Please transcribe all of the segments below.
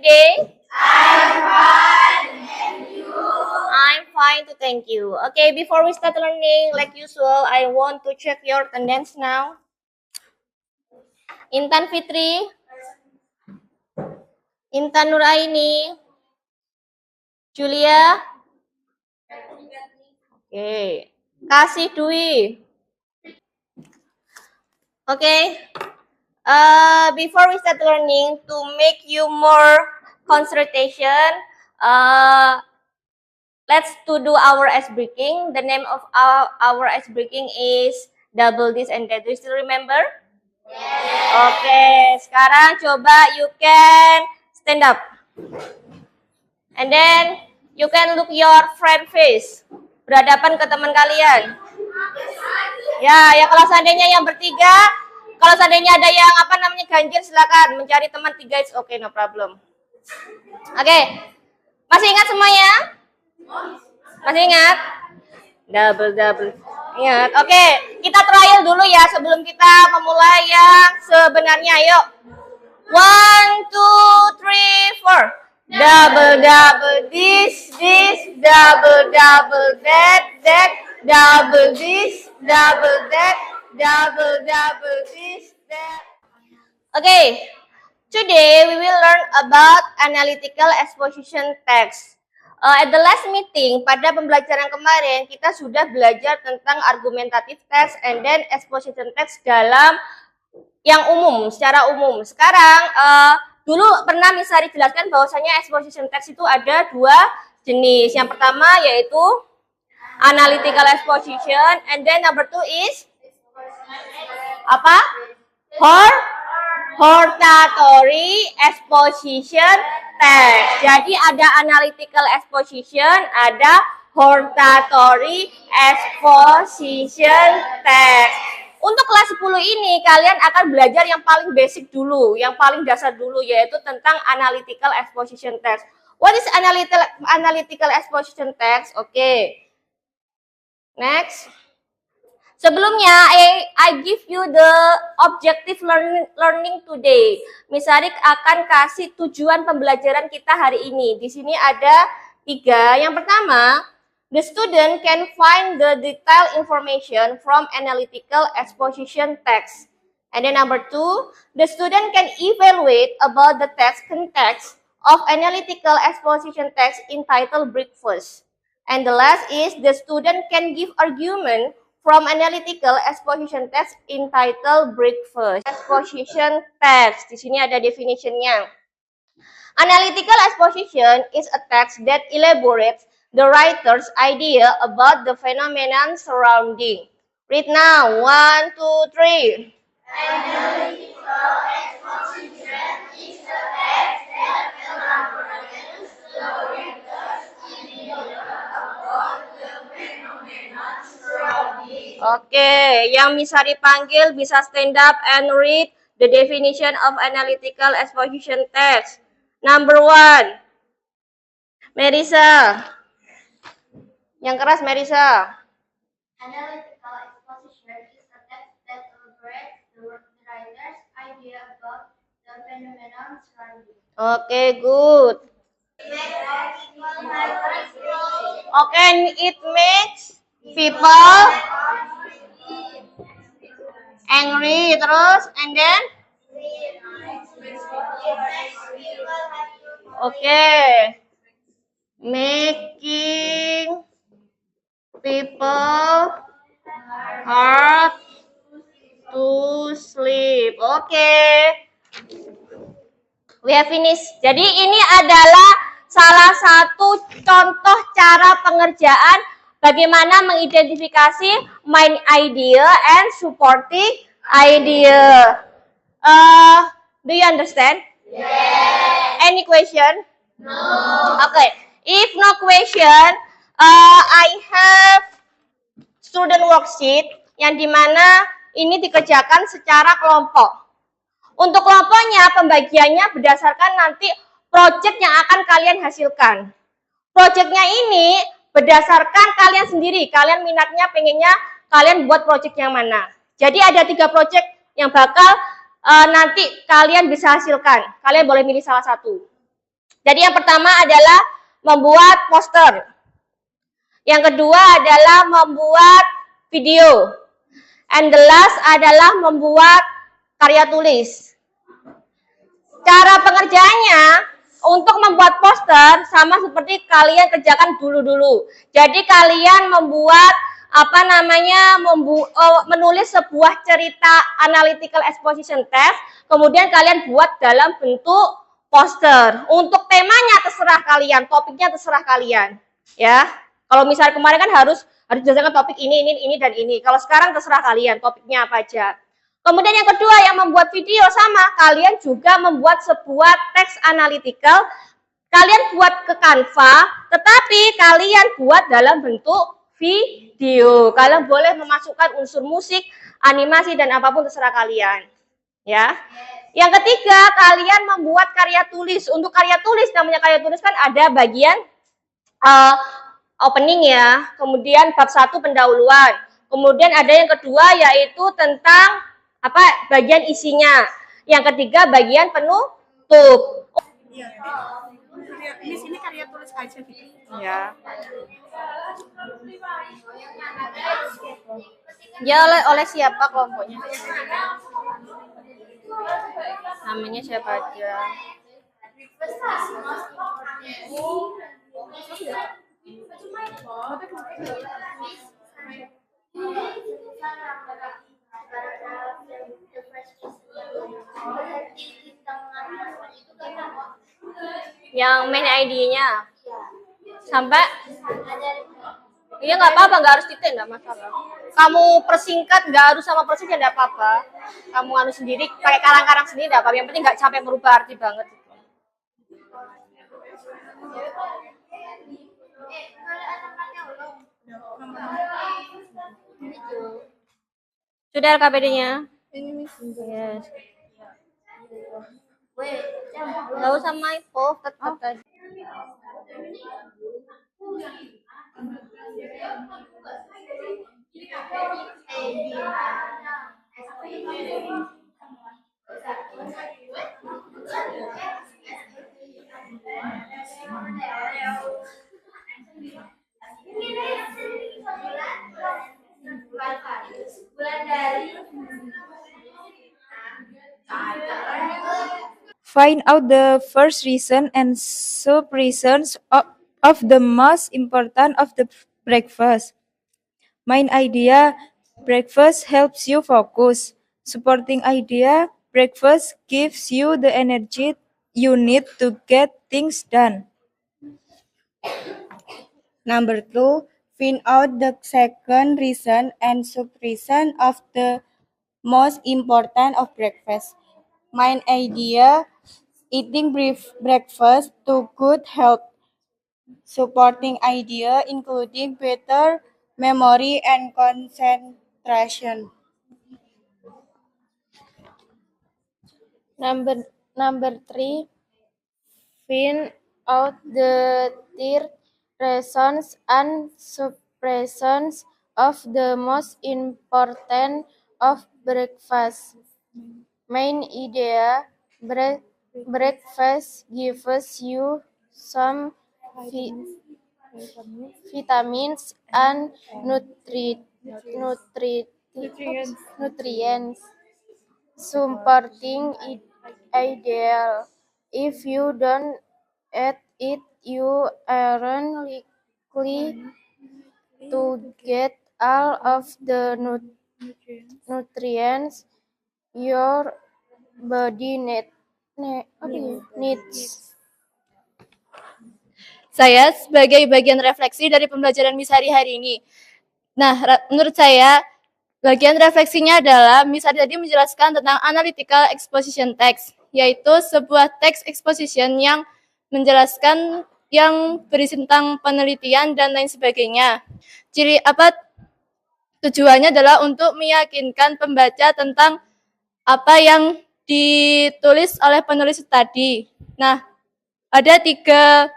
today? I'm fine to thank you. Okay, before we start learning, like usual, I want to check your attendance now. Intan Fitri, Intan Nuraini, Julia. Okay, Kasih Dwi. Okay. Before we start learning, to make you more concentration, let's to do our ice breaking. The name of our ice breaking is double this and that. Do you still remember? Yes. Okay, sekarang coba you can stand up. And then you can look your friend face. Berhadapan ke teman kalian. Ya kalau seandainya yang bertiga, kalau seandainya ada yang ganjil, silakan mencari teman tiga. Okay, no problem. Oke. Masih ingat semuanya? Masih ingat? Double. Ingat. Oke, kita trial dulu ya sebelum kita memulai yang sebenarnya. Yuk. 1, 2, 3, 4. Double this, double that, double this, double that, double this, that. Okay, today we will learn about analytical exposition text. At the last meeting, pada pembelajaran kemarin, kita sudah belajar tentang argumentative text and then exposition text dalam yang umum, secara umum. Sekarang, dulu pernah Miss Sari jelaskan bahwasanya exposition text itu ada dua jenis. Yang pertama yaitu analytical exposition, and then number 2 is apa? Hortatory exposition text. Jadi ada analytical exposition, ada hortatory exposition text. Untuk kelas 10 ini kalian akan belajar yang paling basic dulu, yang paling dasar dulu, yaitu tentang analytical exposition text. What is analytical exposition text? Okay. Next. Sebelumnya, I give you the objective learning today. Miss Sari akan kasih tujuan pembelajaran kita hari ini. Di sini ada 3. Yang pertama, the student can find the detailed information from analytical exposition text. And then number 2, the student can evaluate about the text context of analytical exposition text entitled breakfast. And the last is the student can give argument from analytical exposition text entitled breakfast. Exposition text. Di sini ada definitionnya. Analytical exposition is a text that elaborates the writer's idea about the phenomenon surrounding. Read now. 1, 2, 3. Analytical exposition is a text that elaborates the writer's idea about the phenomenon surrounding. Oke, yang Miss Sari panggil bisa stand up and read the definition of analytical exposition text. Number 1. Merisa. Yang keras Merisa. Analytical exposition is a text that elaborates the writer's idea about the phenomenon surrounding. Okay, good. Okay, it makes people angry, terus, and then? Okay. Making people hard to sleep. Okay. We have finished. Jadi ini adalah salah satu contoh cara pengerjaan bagaimana mengidentifikasi main idea and supporting idea. Do you understand? Yes. Any question? No. Okay. If no question, I have student worksheet yang dimana ini dikerjakan secara kelompok. Untuk kelompoknya, pembagiannya berdasarkan nanti project yang akan kalian hasilkan. Projectnya ini berdasarkan kalian sendiri. Kalian minatnya, pengennya kalian buat project yang mana. Jadi ada 3 project yang bakal nanti kalian bisa hasilkan. Kalian boleh milih salah satu. Jadi yang pertama adalah membuat poster. Yang kedua adalah membuat video. And the last adalah membuat karya tulis. Cara pengerjaannya untuk membuat poster sama seperti kalian kerjakan dulu-dulu. Jadi kalian membuat menulis sebuah cerita analytical exposition text, kemudian kalian buat dalam bentuk poster. Untuk temanya terserah kalian, topiknya terserah kalian, ya. Kalau misalnya kemarin kan harus berdasarkan topik ini dan ini. Kalau sekarang terserah kalian, topiknya apa aja. Kemudian yang kedua, yang membuat video sama, kalian juga membuat sebuah teks analytical. Kalian buat ke Canva, tetapi kalian buat dalam bentuk video. Kalian boleh memasukkan unsur musik, animasi, dan apapun terserah kalian. Ya. Yang ketiga, kalian membuat karya tulis. Untuk karya tulis, namanya karya tulis kan ada bagian opening ya, kemudian bab 1 pendahuluan. Kemudian ada yang kedua yaitu tentang bagian isinya. Yang ketiga bagian penutup. Ini karya tulis aja gitu. Ya. Ya oleh siapa kelompoknya? Namanya siapa aja? Yang main ID-nya sampai iya nggak apa-apa, nggak harus titik, nggak masalah. Kamu persingkat nggak harus sama persis ya nggak apa-apa. Kamu anu sendiri pakai karang-karang sendiri nggak apa-apa. Yang penting nggak sampai merubah arti banget. Sudah LKPD-nya? Yes. Nggak usah main tetap tadi. Find out the first reason and sub-reasons of the most important of the breakfast. Main idea, breakfast helps you focus. Supporting idea, breakfast gives you the energy you need to get things done. Number 2, find out the second reason and sub-reason of the most important of breakfast. Main idea, eating breakfast to good health. Supporting idea, including better memory and concentration. Number 3, find out the third reasons and sub-reasons of the most important of breakfast. Main idea, breakfast gives you some vitamins and nutrients. Supporting ideal. If you don't eat it, you aren't likely to get all of the nutrients your body needs. Saya sebagai bagian refleksi dari pembelajaran Miss Hari ini. Nah, menurut saya bagian refleksinya adalah Miss Hari tadi menjelaskan tentang analytical exposition text, yaitu sebuah teks exposition yang menjelaskan yang berisi tentang penelitian dan lain sebagainya. Tujuannya adalah untuk meyakinkan pembaca tentang apa yang ditulis oleh penulis tadi. Nah, ada tiga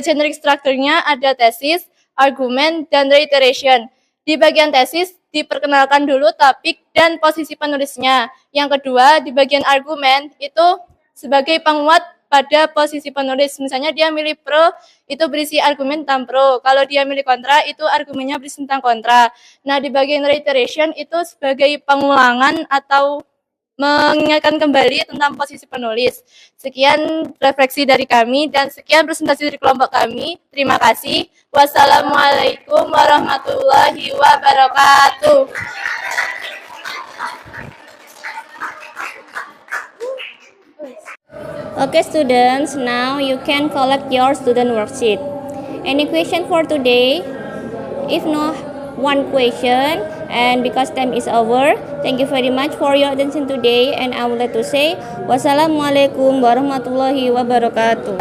generic strukturnya, ada tesis, argumen, dan reiteration. Di bagian tesis diperkenalkan dulu topik dan posisi penulisnya. Yang kedua, di bagian argumen itu sebagai penguat pada posisi penulis. Misalnya dia milih pro, itu berisi argumen tentang pro. Kalau dia milih kontra, itu argumennya berisi tentang kontra. Nah, di bagian reiteration itu sebagai pengulangan atau mengingatkan kembali tentang posisi penulis. Sekian refleksi dari kami dan sekian presentasi dari kelompok kami. Terima kasih. Wassalamualaikum warahmatullahi wabarakatuh. Okay, students, now you can collect your student worksheet. Any question for today? If not, one question, and because time is over, thank you very much for your attention today, and I would like to say wassalamualaikum warahmatullahi wabarakatuh.